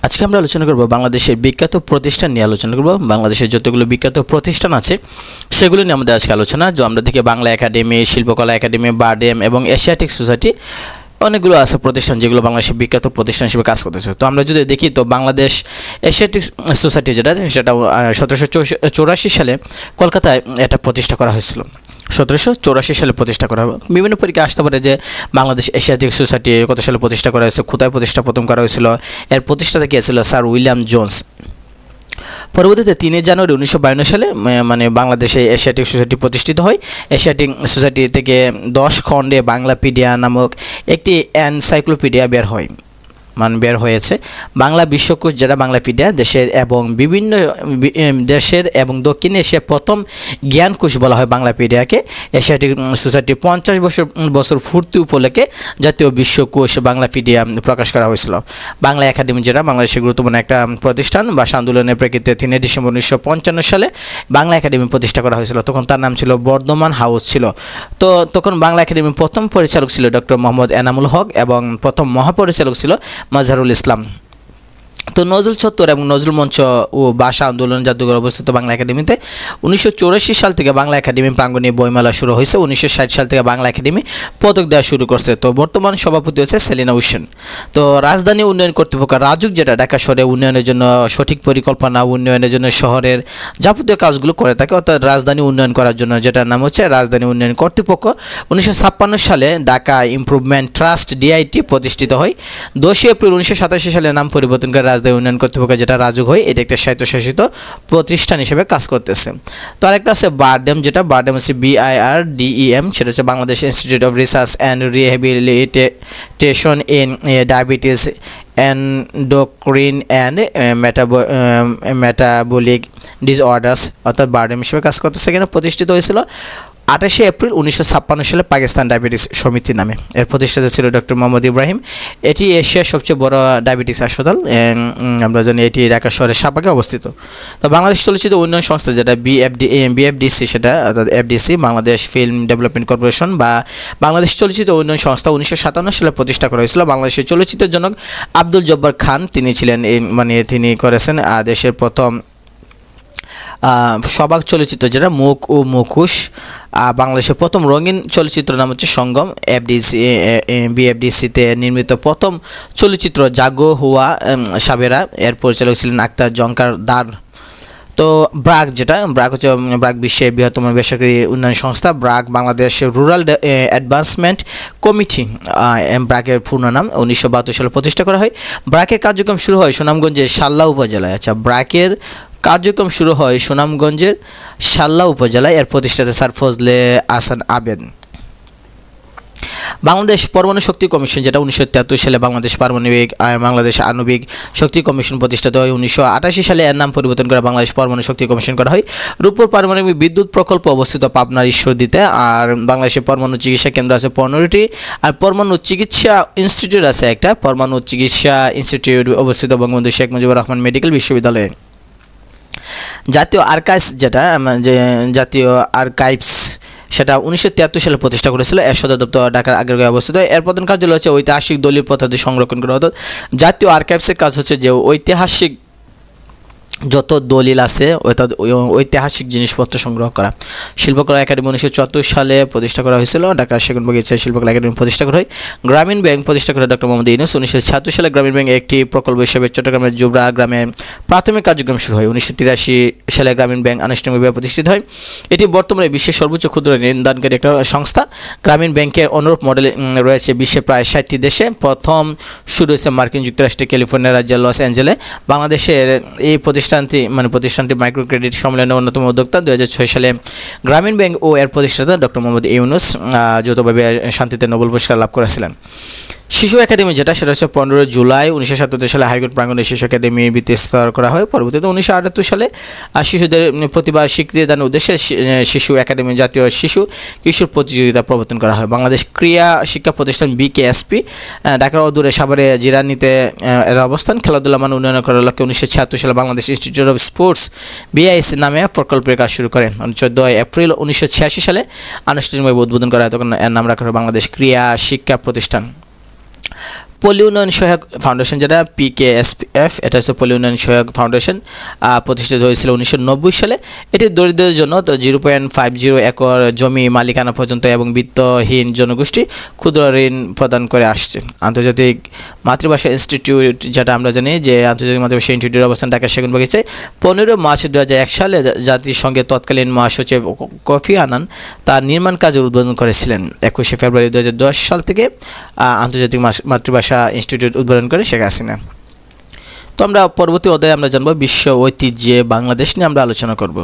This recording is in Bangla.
আজকে আমরা আলোচনা করব বাংলাদেশের বিখ্যাত প্রতিষ্ঠান নিয়ে আলোচনা করব। বাংলাদেশের যতগুলো বিখ্যাত প্রতিষ্ঠান আছে সেগুলো নিয়ে আমাদের আজকে আলোচনা। যে আমরা দেখি বাংলা একাডেমি, শিল্পকলা একাডেমি, বারডেম এবং এশিয়াটিক সোসাইটি, অনেকগুলো আছে প্রতিষ্ঠান যেগুলো বাংলাদেশের বিখ্যাত প্রতিষ্ঠান হিসেবে কাজ করতেছে। তো আমরা যদি দেখি তো বাংলাদেশ এশিয়াটিক সোসাইটি সেটা 1784 সালে কলকাতায় এটা প্রতিষ্ঠা করা হয়েছিল। 1784 সালে প্রতিষ্ঠা করা হবে। বিভিন্ন পরীক্ষা আসতে পারে যে বাংলাদেশ এশিয়াটিক সোসাইটি কত সালে প্রতিষ্ঠা করা হয়েছে, কোথায় প্রতিষ্ঠা প্রথম করা হয়েছিল, এর প্রতিষ্ঠাতা কে ছিল? Sir William Jones. পরবর্তীতে 3 জানুয়ারি 1952 সালে মানে বাংলাদেশে এশিয়াটিক সোসাইটি প্রতিষ্ঠিত হয়। এশিয়াটিক সোসাইটি থেকে 10 খণ্ডে বাংলাপিডিয়া নামক একটি এনসাইক্লোপিডিয়া বের হয়েছে। বাংলা বিশ্বকোষ যেটা বাংলাপিডিয়া দেশের এবং বিভিন্ন দেশের এবং দক্ষিণ এশিয়ার প্রথম জ্ঞানকোষ বলা হয় বাংলাপিডিয়াকে। এশিয়াটিক সোসাইটি 50 বছর পূর্তি উপলক্ষে জাতীয় বিশ্বকোষ বাংলাপিডিয়া প্রকাশ করা হয়েছিল। বাংলা একাডেমি যেটা বাংলাদেশের গুরুত্বপূর্ণ একটা প্রতিষ্ঠান, ভাষা আন্দোলনের প্রেক্ষিতে 3 ডিসেম্বর 1955 সালে বাংলা একাডেমি প্রতিষ্ঠা করা হয়েছিল। তখন তার নাম ছিল বর্ধমান হাউস ছিল। তো তখন বাংলা একাডেমির প্রথম পরিচালক ছিল ডক্টর মোহাম্মদ এনামুল হক এবং প্রথম মহাপরিচালক ছিল মাজহারুল ইসলাম। তো নজরুল চত্বর এবং নজরুল মঞ্চ ও ভাষা আন্দোলন জাদুঘর অবস্থিত বাংলা একাডেমিতে। 1984 সাল থেকে বাংলা একাডেমি প্রাঙ্গণে বইমেলা শুরু হয়েছে। 1960 সাল থেকে বাংলা একাডেমি পদক দেওয়া শুরু করছে। তো বর্তমান সভাপতি হচ্ছে সেলিনা হোসেন। তো রাজধানী উন্নয়ন কর্তৃপক্ষ রাজুক যেটা ঢাকা শহরে উন্নয়নের জন্য সঠিক পরিকল্পনা উন্নয়নের জন্য শহরের যাবতীয় কাজগুলো করে থাকে, অর্থাৎ রাজধানী উন্নয়ন করার জন্য, যেটার নাম হচ্ছে রাজধানী উন্নয়ন কর্তৃপক্ষ। 1956 সালে ঢাকা ইমপ্রুভমেন্ট ট্রাস্ট ডিআইটি প্রতিষ্ঠিত হয়। 10 এপ্রিল 1987 সালে নাম পরিবর্তন করে রাজধানী উন্নয়ন কর্তৃপক্ষ যেটা রাজুক হয়, এটা একটা স্বায়ত্তশাসিত প্রতিষ্ঠান হিসেবে কাজ করতেছে। তো আরেকটা আছে বারডেম, যেটা বারডেম হচ্ছে BIRDEM, সেটা হচ্ছে Bangladesh institute of research and rehabilitation in diabetes, endocrine and metabolic disorders, অর্থাৎ বারডেম হিসেবে কাজ করতেছে। এখানে প্রতিষ্ঠিত হয়েছিল 28 এপ্রিল 1956 সালে পাকিস্তান ডায়াবেটিস সমিতি নামে। এর প্রতিষ্ঠাতা ছিল ডক্টর মোহাম্মদ ইব্রাহিম। এটি এশিয়ার সবচেয়ে বড় ডায়াবেটিস হাসপাতাল। আমরা জানি এটি ঢাকা শহরের শাহবাগে অবস্থিত। তো বাংলাদেশ চলচ্চিত্র উন্নয়ন সংস্থা যেটা BFDC, সেটা অর্থাৎ FDC, Bangladesh film development corporation বা বাংলাদেশ চলচ্চিত্র উন্নয়ন সংস্থা 1957 সালে প্রতিষ্ঠা করা হয়েছিল। বাংলাদেশের চলচ্চিত্রের জনক আব্দুল জব্বার খান তিনি ছিলেন, তিনি করেছেন দেশের প্রথম সবাক চলচ্চিত্র যেটা মুখ ও মুখোশ। বাংলাদেশের প্রথম রঙিন চলচ্চিত্র নাম হচ্ছে সঙ্গম। BFDCতে নির্মিত প্রথম চলচ্চিত্র জাগো হুয়া সাবেরা, এর পরিচালক ছিলেন আক্তার জঙ্কার দার। তো ব্রাক হচ্ছে ব্রাক বিশ্বের বৃহত্তম বেসরকারি উন্নয়ন সংস্থা। BRAC Bangladesh Rural Advancement Committee, ব্রাকের পূর্ণ নাম। 1972 সালে প্রতিষ্ঠা করা হয়। ব্রাকের কার্যক্রম শুরু হয় সুনামগঞ্জের শাল্লা উপজেলায়। আচ্ছা, ব্রাকের কার্যক্রম শুরু হয় সুনামগঞ্জের শাল্লা উপজেলায়। এর প্রতিষ্ঠাতা স্যার ফজলে আহসান আবেদ। বাংলাদেশ পরমাণু শক্তি কমিশন যেটা 1973 সালে বাংলাদেশ আণবিক শক্তি কমিশন প্রতিষ্ঠিত হয়। 1988 সালে এর নাম পরিবর্তন করে বাংলাদেশ পরমাণু শক্তি কমিশন করা হয়। রূপপুর পারমাণবিক বিদ্যুৎ প্রকল্প অবস্থিত পাবনার ঈশ্বরদীতে। আর বাংলাদেশের পরমাণু চিকিৎসা কেন্দ্র আছে 15টি। আর পরমাণু চিকিৎসা ইনস্টিটিউট আছে একটা। পরমাণু চিকিৎসা ইনস্টিটিউট অবস্থিত বঙ্গবন্ধু শেখ মুজিবুর রহমান মেডিকেল বিশ্ববিদ্যালয়ে। জাতীয় আর্কাইভস যেটা জাতীয় আর্কাইভস সেটা 1973 সালে প্রতিষ্ঠা করেছিল। এর সদর দপ্তর ঢাকার আগারগাঁয়ে অবস্থিত। এর প্রধান কার্যালয় হচ্ছে ঐতিহাসিক দলিল প্রথাদি সংরক্ষণ করা। অর্থাৎ জাতীয় আর্কাইভসের কাজ হচ্ছে যে ঐতিহাসিক যত দলিল আছে অর্থাৎ ঐতিহাসিক জিনিসপত্র সংগ্রহ করা। শিল্পকলা একাডেমি 1974 সালে প্রতিষ্ঠা করা হয়েছিল। ঢাকা সেগুনবাগিচায় শিল্পকলা একাডেমি প্রতিষ্ঠা করা হয়। গ্রামীণ ব্যাংক প্রতিষ্ঠা করে ডক্টর মোহাম্মদ ইউনূস। 1976 সালে গ্রামীণ ব্যাংক একটি প্রকল্প হিসেবে চট্টগ্রামের জুবরা গ্রামে প্রাথমিক কার্যক্রম শুরু হয়। 1983 সালে গ্রামীণ ব্যাংক আনুষ্ঠানিকভাবে প্রতিষ্ঠিত হয়। এটি বর্তমানে বিশ্বের সর্বোচ্চ ক্ষুদ্র ঋণ দানকারী একটা সংস্থা। গ্রামীণ ব্যাংকের অনুরূপ মডেল রয়েছে বিশ্বের প্রায় 60টি দেশে। প্রথম শুরু হয়েছে মার্কিন যুক্তরাষ্ট্রের ক্যালিফোর্নিয়া রাজ্যের লস অ্যাঞ্জেলে। বাংলাদেশের এই প্রতিষ্ঠানটি মাইক্রো ক্রেডিট সম্মেলনের অন্যতম উদ্যোক্তা। 2006 সালে গ্রামীণ ব্যাংক ও এর প্রতিষ্ঠাতা ডক্টর মোহাম্মদ ইউনূস যৌথভাবে শান্তিতে নোবেল পুরস্কার লাভ করেছিলেন। শিশু একাডেমি যেটা সেটা হচ্ছে 15 জুলাই 1977 সালে হাইকোর্ট প্রাঙ্গণে শিশু একাডেমির ভিত্তি স্তর করা হয়। পরবর্তীতে 1978 সালে শিশুদের প্রতিভা স্বীকৃতি দানের উদ্দেশ্যে শিশু একাডেমি জাতীয় শিশু কিশোর প্রতিযোগিতা প্রবর্তন করা হয়। বাংলাদেশ ক্রীড়া শিক্ষা প্রতিষ্ঠান BKSP ঢাকার অদূরে সাভারে জিরানিতে এর অবস্থান। খেলাধুলা মান উন্নয়ন করার লক্ষ্যে 1976 সালে Bangladesh institute of sports BIS নামে প্রকল্পের কাজ শুরু করেন। 14 এপ্রিল 1986 সালে আনুষ্ঠানিকভাবে উদ্বোধন করা হয়। তখন এর নাম রাখা হয় বাংলাদেশ ক্রীড়া শিক্ষা প্রতিষ্ঠান। পল্লী উন্নয়ন সহায়ক ফাউন্ডেশন, যেটা PKSF, এটা হচ্ছে পল্লী উন্নয়ন সহায়ক ফাউন্ডেশন, প্রতিষ্ঠিত হয়েছিল 1990 সালে। এটি দরিদ্রদের জন্য 0.50 একর জমি মালিকানা পর্যন্ত এবং বিত্তহীন জনগোষ্ঠী ক্ষুদ্র ঋণ প্রদান করে আসছে। আন্তর্জাতিক মাতৃভাষা ইনস্টিটিউট, যেটা আমরা জানি যে আন্তর্জাতিক মাতৃভাষা ইনস্টিটিউটের অবস্থান ঢাকা সেগুনবাগিচায়, 15 মার্চ 2001 সালে জাতিসংঘের তৎকালীন মহাসচিব কোফি আনান তার নির্মাণ কাজের উদ্বোধন করেছিলেন। 21 ফেব্রুয়ারি 2010 সাল থেকে আন্তর্জাতিক মাতৃভাষা ইনস্টিটিউট উদ্বোধন করে শেখ হাসিনা। তো আমরা পরবর্তী অধ্যায়ে আমরা জানবো বিশ্ব ঐতিহ্যে বাংলাদেশ নিয়ে আমরা আলোচনা করব।